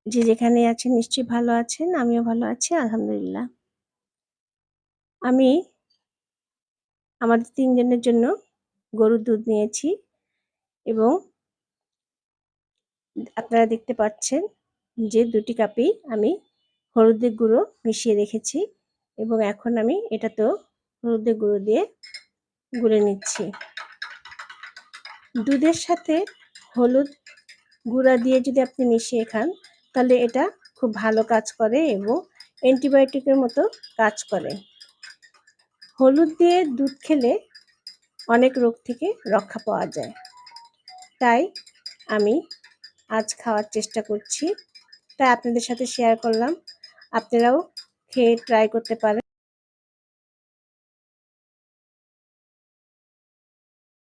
যে যেখানে আছেন নিশ্চয়ই ভালো আছেন। আমিও ভালো আছি আলহামদুলিল্লাহ। আমি আমাদের ৩ জনের জন্য গরুর দুধ নিয়েছি এবং আপনারা দেখতে পাচ্ছেন যে ২ টি কাপেই আমি হলুদের গুঁড়ো মিশিয়ে রেখেছি এবং এখন আমি এটাতেও হলুদের গুঁড়ো দিয়ে গুলে নিচ্ছি। দুধের সাথে হলুদ গুঁড়া দিয়ে যদি আপনি মিশিয়ে খান তাহলে এটা খুব ভালো কাজ করে এবং অ্যান্টিবায়োটিকের মতো কাজ করে। হলুদ দিয়ে দুধ খেলে অনেক রোগ থেকে রক্ষা পাওয়া যায়। তাই আমি আজ খাওয়ার চেষ্টা করছি। তাই আপনাদের সাথে শেয়ার করলাম। আপনারাও খেয়ে ট্রাই করতে পারেন।